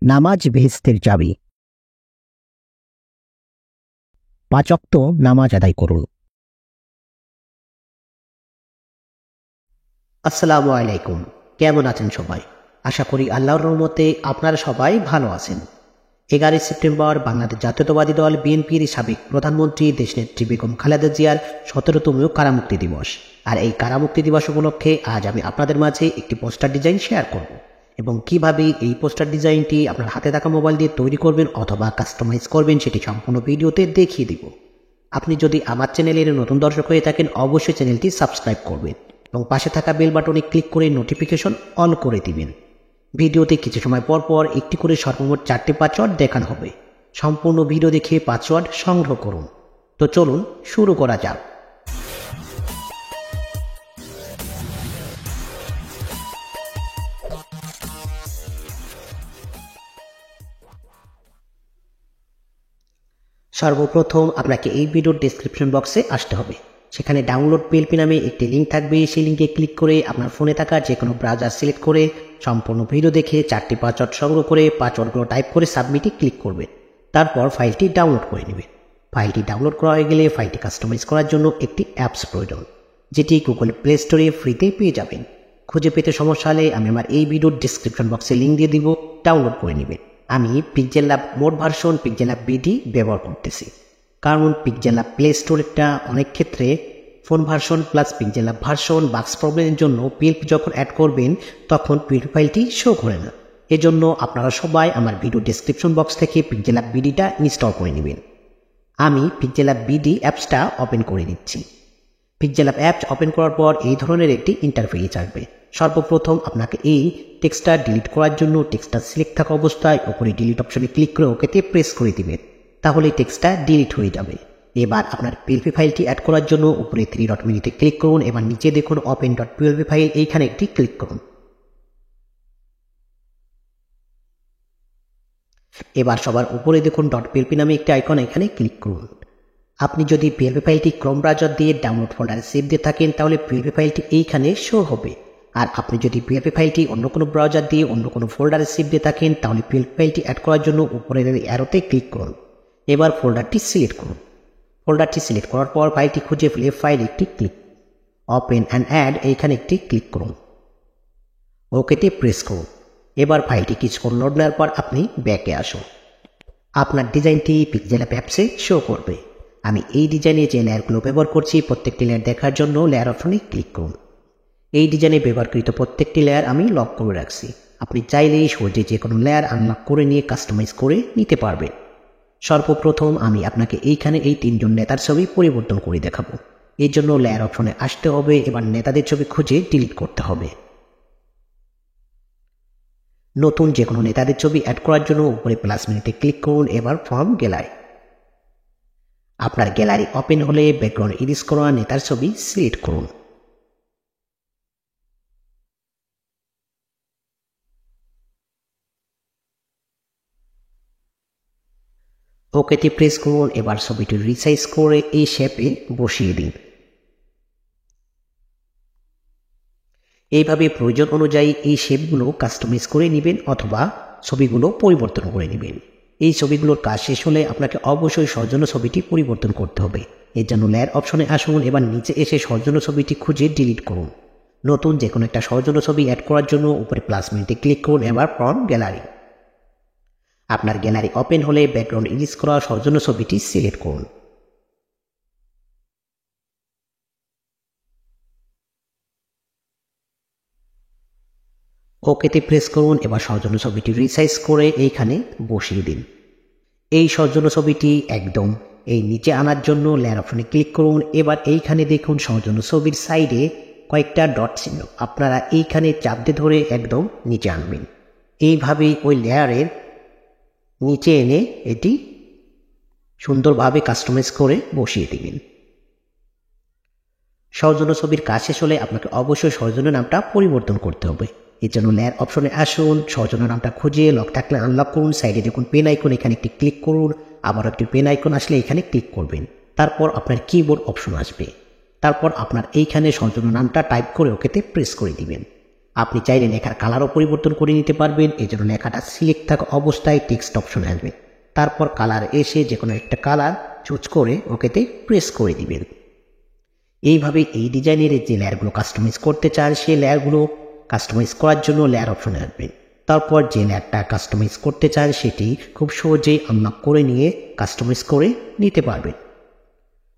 নামাজ বেহেশতের চাবি। ৫ ওয়াক্ত নামাজ আদায় করুন। আসসালামু আলাইকুম। কেমন আছেন সবাই? আশা করি আল্লাহর রহমতে আপনারা সবাই ভালো আছেন। 11 সেপ্টেম্বর বাংলাদেশ জাতীয়তাবাদী দল বিএনপির সাবেক প্রধানমন্ত্রী দেশনেত্রী বেগম খালেদা জিয়ার 17তম কারামুক্তি দিবস। আর এই কারামুক্তি দিবস উপলক্ষে আজ আমি আপনাদের মাঝে একটি পোস্টার ডিজাইন শেয়ার করব এবং কিভাবে এই পোস্টার ডিজাইনটি আপনার হাতে থাকা মোবাইল দিয়ে তৈরি করবেন অথবা কাস্টমাইজ করবেন সেটি সম্পূর্ণ ভিডিওতে দেখিয়ে দিব। আপনি যদি আমার চ্যানেলের নতুন দর্শক হয়ে থাকেন অবশ্যই চ্যানেলটি সাবস্ক্রাইব করবেন এবং পাশে থাকা বেল বাটনে ক্লিক করে নোটিফিকেশন অন করে দিবেন। ভিডিওতে কিছু সময় পর পর একটি করে সর্বমোট 4টি পাসওয়ার্ড দেখানো হবে। সম্পূর্ণ ভিডিও দেখে পাসওয়ার্ড সংগ্রহ করুন। তো চলুন শুরু করা যাক। সর্বপ্রথম আপনাকে এই ভিডিওর ডেসক্রিপশন বক্সে আসতে হবে। সেখানে ডাউনলোড পিএলপি নামে একটি লিঙ্ক থাকবে। সেই লিঙ্কে ক্লিক করে আপনার ফোনে থাকা যে কোনো ব্রাউজার সিলেক্ট করে সম্পূর্ণ ভিডিও দেখে 4টি পাসওয়ার্ড সংগ্রহ করে পাসওয়ার্ডগুলো টাইপ করে সাবমিটে ক্লিক করবেন। তারপর ফাইলটি ডাউনলোড করে নেবেন। ফাইলটি ডাউনলোড করা হয়ে গেলে ফাইলটি কাস্টমাইজ করার জন্য একটি অ্যাপস প্রয়োজন, যেটি গুগল প্লে স্টোরে ফ্রিতে পেয়ে যাবেন। খুঁজে পেতে সমস্যা হলে আমি আমার এই ভিডিওর ডেসক্রিপশন বক্সে লিঙ্ক দিয়ে দিব, ডাউনলোড করে নেবেন। আমি pixel lab mode version pixel lab BD ব্যবহার করতেছি, কারণ পিক্সেল ল্যাব প্লে স্টোরটা অনেক ক্ষেত্রে phone version plus pixel lab version বাক্স প্রবলেমের জন্য পিএলপি যখন অ্যাড করবেন তখন পিএলপি ফাইলটি শো করে না। এজন্য আপনারা সবাই আমার ভিডিও ডেসক্রিপশন বক্স থেকে পিক্সেল ল্যাব বিডিটা ইনস্টল করে নেবেন। আমি পিক্সেল ল্যাব বিডি অ্যাপসটা ওপেন করে নিচ্ছি। পিক্সেল ল্যাব অ্যাপস ওপেন করার পর এই ধরনের একটি ইন্টারফেস আসবে। সর্বপ্রথম আপনাকে এই টেক্সটটা ডিলিট করার জন্য টেক্সটটা সিলেক্ট থাকা অবস্থায় উপরে ডিলিট অপশনে ক্লিক করে ওকেতে প্রেস করে দিবেন, তাহলে টেক্সটটা ডিলিট হয়ে যাবে। এবার আপনার পিএলপি ফাইলটি অ্যাড করার জন্য উপরে 3 ডট মেনুতে ক্লিক করুন। এবার নিচে দেখুন ওপেন ডট পিএলপি ফাইল, এইখানে একটি ক্লিক করুন। এবার সবার উপরে দেখুন ডট পিএলপি নামে একটি আইকন, এখানে ক্লিক করুন। আপনি যদি পিএলপি ফাইলটি ক্রোম ব্রাউজার দিয়ে ডাউনলোড ফোল্ডারে সেভ দিয়ে থাকেন তাহলে পিএলপি ফাইলটি এইখানে শো হবে। আর আপনি যদি পিএলপি ফাইলটি অন্য কোনো ব্রাউজার দিয়ে অন্য কোনো ফোল্ডারে সেভ দিয়ে থাকেন তাহলে পিএলপি ফাইলটি অ্যাড করার জন্য উপরের অ্যারোতে ক্লিক করুন। এবার ফোল্ডারটি সিলেক্ট করুন। ফোল্ডারটি সিলেক্ট করার পর ফাইলটি খুঁজে ফেলে ফাইল একটি ক্লিক, ওপেন অ্যান্ড অ্যাড এইখানে একটি ক্লিক করুন, ওকেতে প্রেস করুন। এবার ফাইলটি কিছুক্ষণ লোড নেওয়ার পর আপনি ব্যাকে আসুন। আপনার ডিজাইনটি পিক্সেল ল্যাব অ্যাপসে শো করবে। আমি এই ডিজাইনে যে লেয়ারগুলো ব্যবহার করছি প্রত্যেকটি লেয়ার দেখার জন্য লেয়ার অপশনে ক্লিক করুন। এই ডিজাইনে ব্যবহারকৃত প্রত্যেকটি লেয়ার আমি লক করে রাখছি। আপনি চাইলেই সহজে যে কোনো লেয়ার আনলক করে নিয়ে কাস্টমাইজ করে নিতে পারবেন। সর্বপ্রথম আমি আপনাকে এইখানে এই 3 জন নেতার ছবি পরিবর্তন করে দেখাবো। এর জন্য লেয়ার অপশনে আসতে হবে। এবার নেতাদের ছবি খুঁজে ডিলিট করতে হবে। নতুন যে কোনো নেতাদের ছবি অ্যাড করার জন্য উপরে প্লাস মেনুতে ক্লিক করুন। এবার ফ্রম গ্যালারি, আপনার গ্যালারি ওপেন হলে ব্যাকগ্রাউন্ড ইরেজ করা নেতার ছবি সিলেক্ট করুন। ওকেতে প্রেস করুন। এবার ছবিটি রিসাইজ করে এই শেপে বসিয়ে দিন। এইভাবে প্রয়োজন অনুযায়ী এই শেপগুলো কাস্টমাইজ করে নেবেন অথবা ছবিগুলো পরিবর্তন করে নেবেন। এই ছবিগুলোর কাজ শেষ হলে আপনাকে অবশ্যই সৌজন্য ছবিটি পরিবর্তন করতে হবে। এর জন্য লেয়ার অপশনে আসুন। এবার নিচে এসে সৌজন্য ছবিটি খুঁজে ডিলিট করুন। নতুন যে কোনো একটা সৌজন্য ছবি অ্যাড করার জন্য উপরে প্লাস মেনুতে ক্লিক করুন। এবার ফ্রম গ্যালারি, আপনার গ্যালারি ওপেন হলে ব্যাকগ্রাউন্ড ইরেজ করা সৌজন্য ছবিটি সিলেক্ট করুন। ওকেতে প্রেস করুন। এবার সৌজন্য ছবিটি রিসাইজ করে এইখানে বসিয়ে দিন। এই সৌজন্য ছবিটি একদম এই নিচে আনার জন্য লেয়ার অপশনে ক্লিক করুন। এবার এইখানে দেখুন সৌজন্য ছবির সাইডে কয়েকটা ডট চিহ্ন, আপনারা এইখানে চাপ দিয়ে ধরে একদম নিচে আনবেন। এইভাবেই ওই লেয়ারের নিচে এনে এটি সুন্দরভাবে কাস্টমাইজ করে বসিয়ে দিবেন। সৌজন্য ছবির কাজ শেষ হলে আপনাকে অবশ্যই সৌজন্য নামটা পরিবর্তন করতে হবে। এর জন্য লেয়ার অপশনে আসুন, সৌজন্য নামটা খুঁজে লক থাকলে আনলক করুন। সাইডে দেখুন পেন আইকন, এখানে একটি ক্লিক করুন। আবার একটি পেন আইকন আসলে এখানে ক্লিক করবেন। তারপর আপনার কিবোর্ড অপশন আসবে। তারপর আপনার এইখানে সৌজন্য নামটা টাইপ করে ওকেতে প্রেস করে দিবেন। আপনি চাইলে লেখার কালারও পরিবর্তন করে নিতে পারবেন। এই জন্য লেখাটা সিলেক্ট থাকা অবস্থায় টেক্সট অপশনে আসবে, তারপর কালার এসে যে কোনো একটা কালার চুজ করে ওকেতে প্রেস করে দিবেন। এইভাবে এই ডিজাইনের যে লেয়ারগুলো কাস্টমাইজ করতে চান সেই লেয়ারগুলো কাস্টমাইজ করার জন্য লেয়ার অপশনে আসবেন। তারপর যে লেয়ারটা কাস্টমাইজ করতে চান সেটি খুব সহজেই আনলক করে নিয়ে কাস্টমাইজ করে নিতে পারবেন।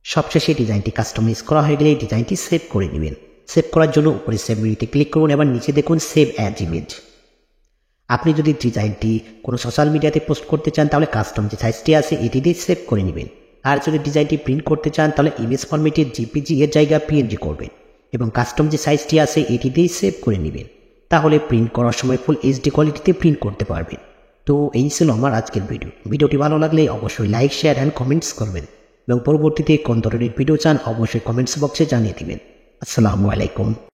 সবশেষে ডিজাইনটি কাস্টমাইজ করা হয়ে গেলে ডিজাইনটি সেভ করে নেবেন। সেভ করার জন্য উপরে সেভ মেনুতে ক্লিক করুন, এবার নিচে দেখুন সেভ অ্যাজ ইমেজ। আপনি যদি ডিজাইনটি কোনো সোশ্যাল মিডিয়াতে পোস্ট করতে চান তাহলে কাস্টম যে সাইজটি আছে এটি দিয়ে সেভ করে নেবেন। আর যদি ডিজাইনটি প্রিন্ট করতে চান তাহলে ইমেজ ফরম্যাটে জিপিজি এর জায়গায় পিএনজি করবেন এবং কাস্টম যে সাইজটি আছে এটি দিয়ে সেভ করে নেবেন। তাহলে প্রিন্ট করার সময় ফুল এইচডি কোয়ালিটিতে প্রিন্ট করতে পারবেন। তো এই ছিল আমার আজকের ভিডিওটি ভালো লাগলে অবশ্যই লাইক, শেয়ার অ্যান্ড কমেন্টস করবেন এবং পরবর্তীতে কোন ধরনের ভিডিও চান অবশ্যই কমেন্টস বক্সে জানিয়ে দিবেন। আসসালামু আলাইকুম।